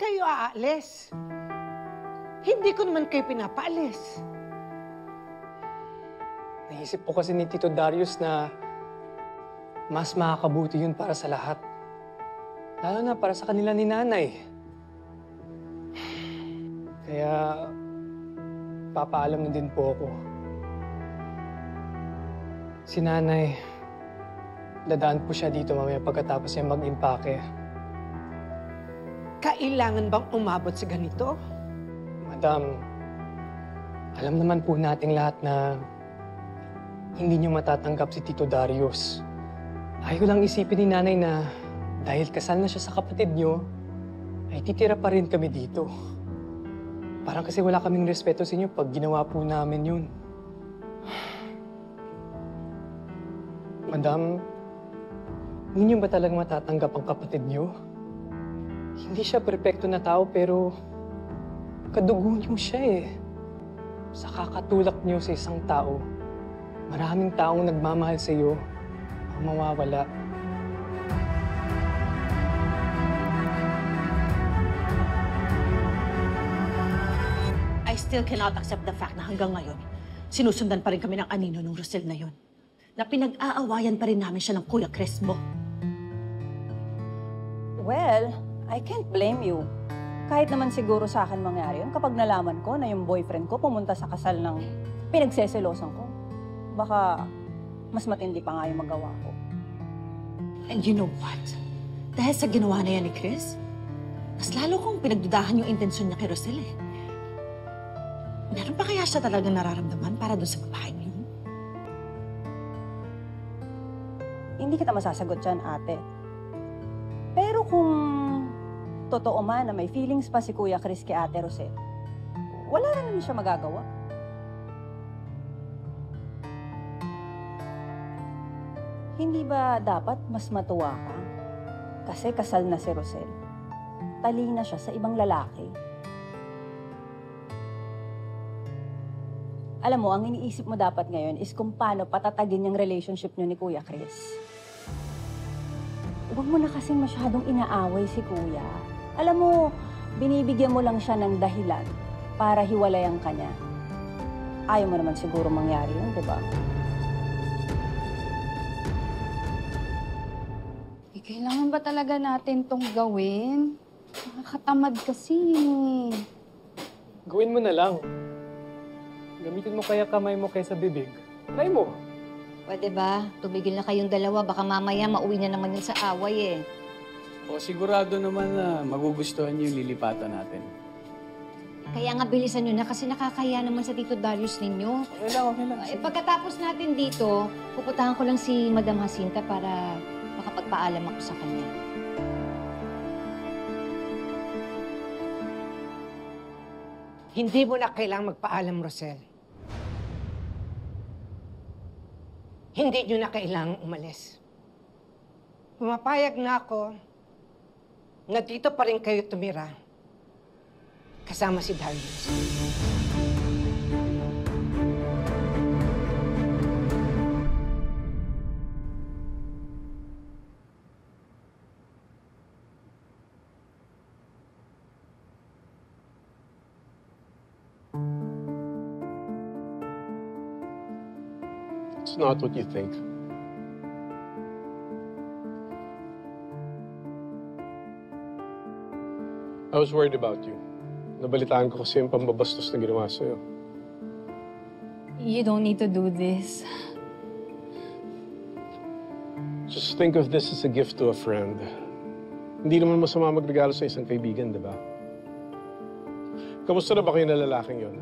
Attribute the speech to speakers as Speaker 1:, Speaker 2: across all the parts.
Speaker 1: kayo aalis? Hindi ko naman kayo pinapaalis.
Speaker 2: Naisip po kasi ni Tito Darius na mas makakabuti yun para sa lahat. Lalo na para sa kanila ni Nanay. Kaya papaalam na din po ako. Si Nanay, dadaan po siya dito mamaya pagkatapos niya mag-impake.
Speaker 1: Kailangan bang umabot sa ganito?
Speaker 2: Madam, alam naman po nating lahat na hindi niyo matatanggap si Tito Darius. Ayaw lang isipin ni Nanay na dahil kasal na siya sa kapatid niyo, ay titira pa rin kami dito. Parang kasi wala kaming respeto sa inyo pag ginawa po namin yun. Madam, hindi niyo ba talagang matatanggap ang kapatid niyo? Hindi siya perpekto na tao pero kadugo niyo siya eh. Sa kakatulak niyo sa isang tao, maraming taong nagmamahal sa iyo ang mawawala.
Speaker 3: I still cannot accept the fact na hanggang ngayon, sinusundan pa rin kami ng anino ng Rosel na yun. Na pinag-aawayan pa rin namin siya ng Kuya Chris mo.
Speaker 4: Well, I can't blame you. Kahit naman siguro sa akin mangyari yun kapag nalaman ko na yung boyfriend ko pumunta sa kasal ng pinagseselosan ko. Baka mas matindi pa nga yung magawa ko.
Speaker 3: And you know what? Dahil sa ginawa na yan ni Chris, mas lalo kong pinagdudahan yung intensyon niya kay Rosel eh. Meron pa kaya siya talagang nararamdaman para doon sa babaeng yun?
Speaker 4: Hindi kita masasagot dyan, ate. Pero kung totoo man na may feelings pa si Kuya Chris kay Ate Rosel, wala na naman siya magagawa. Hindi ba dapat mas matuwa ka? Kasi kasal na si Rosel. Tali na siya sa ibang lalaki. Alam mo, ang iniisip mo dapat ngayon is kung paano patatagin yung relationship niyo ni Kuya Chris. Huwag mo na kasing masyadong inaaway si Kuya. Alam mo, binibigyan mo lang siya ng dahilan para hiwalayan ka niya. Ayaw mo naman siguro mangyari yun, di ba?
Speaker 5: Kailangan ba talaga natin tong gawin? Nakakatamad kasi.
Speaker 2: Gawin mo na lang. Gamitin mo kaya kamay mo kaysa bibig. Try mo.
Speaker 6: Pwede ba? Tumigil na kayong dalawa. Baka mamaya mauwi na naman yun sa away eh.
Speaker 7: O sigurado naman na magugustuhan niyo yung lilipatan natin.
Speaker 6: Kaya nga bilisan nyo na kasi nakakaya naman sa Tito Darius ninyo.
Speaker 7: Okay lang.
Speaker 6: Pagkatapos natin dito, pupuntahan ko lang si Madam Jacinta para makapagpaalam ako sa kanya.
Speaker 1: Hindi mo na kailangang magpaalam, Rosel. Hindi nyo na kailangang umalis. Pumapayag na ako na dito pa rin kayo tumira kasama si Darius.
Speaker 8: It's not what you think. I was worried about you. Nabalitaan ko kasi yung pambabastos na ginawa sa'yo.
Speaker 5: You don't need to do this.
Speaker 8: Just think of this as a gift to a friend. Hindi naman masama magregalo sa isang kaibigan, di ba? Kamusta na ba kayo na lalaking yun?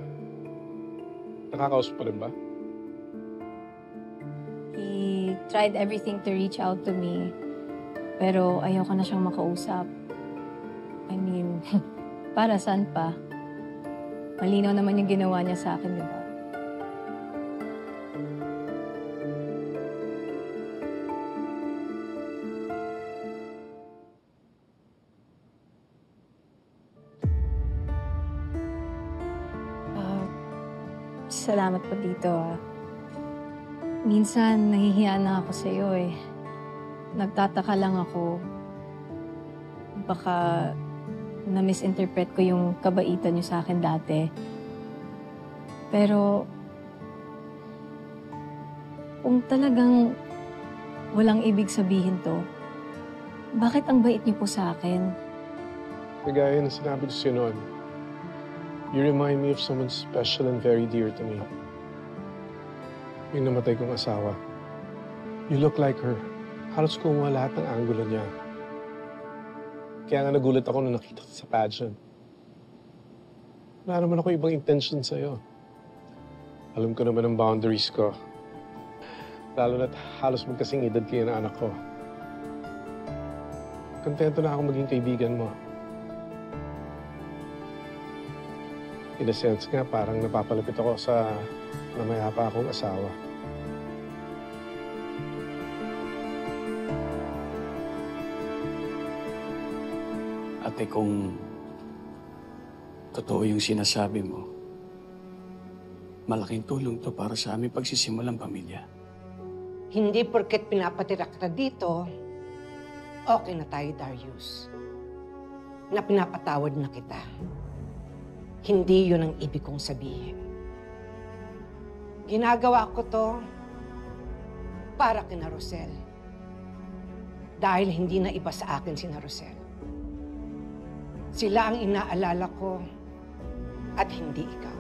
Speaker 8: Nakakausap pa rin ba?
Speaker 5: He tried everything to reach out to me. Pero ayoko na siyang makausap. I mean, para saan pa? Malinaw naman yung ginawa niya sa akin, di ba? Salamat po dito, ah. Minsan, nahihiya na ako sa'yo, eh. Nagtataka lang ako. Baka na-misinterpret ko yung kabaitan niyo sa akin dati. Pero, kung talagang walang ibig sabihin to, bakit ang bait niyo po sa akin?
Speaker 8: Kagaya ng sinabi ko sa'yo noon, you remind me of someone special and very dear to me. Yung namatay kong asawa. You look like her. Halos kumuha lahat ng angulo niya. Kaya nga nagulat ako nung nakita ko sa pageant. Wala naman ako ibang intention sa'yo. Alam ko naman ang boundaries ko. Lalo na't halos magkasing edad kayo ng anak ko. Kontento na ako maging kaibigan mo. In a sense nga, parang napapalapit ako sa namayapa akong asawa.
Speaker 7: Ate, kung totoo yung sinasabi mo, malaking tulong to para sa aming pagsisimulang pamilya.
Speaker 1: Hindi porket pinapatira ka dito, okay na tayo, Darius. Na pinapatawad na kita. Hindi yun ang ibig kong sabihin. Ginagawa ko to para kina Rosel. Dahil hindi na iba sa akin si Rosel. Sila ang inaalala ko at hindi ikaw.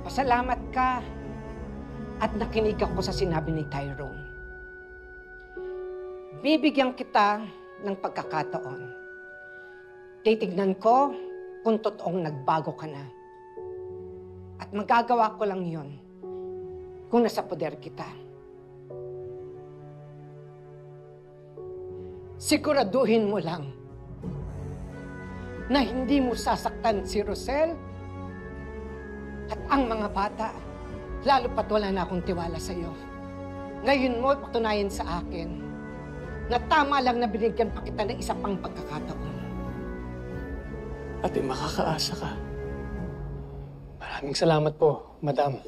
Speaker 1: Pasalamat ka at nakinig ako sa sinabi ni Tyrone. Bibigyan kita ng pagkakataon. Titignan ko kung totoong nagbago ka na. At magagawa ko lang yon kung nasa poder kita. Siguraduhin mo lang na hindi mo sasaktan si Rosel at ang mga bata, lalo pat wala na akong tiwala sa'yo. Ngayon mo patunayan sa akin na tama lang na binigyan pa kita ng isa pang pagkakataon.
Speaker 7: Ate, makakaasa ka.
Speaker 2: Maraming salamat po, Madam.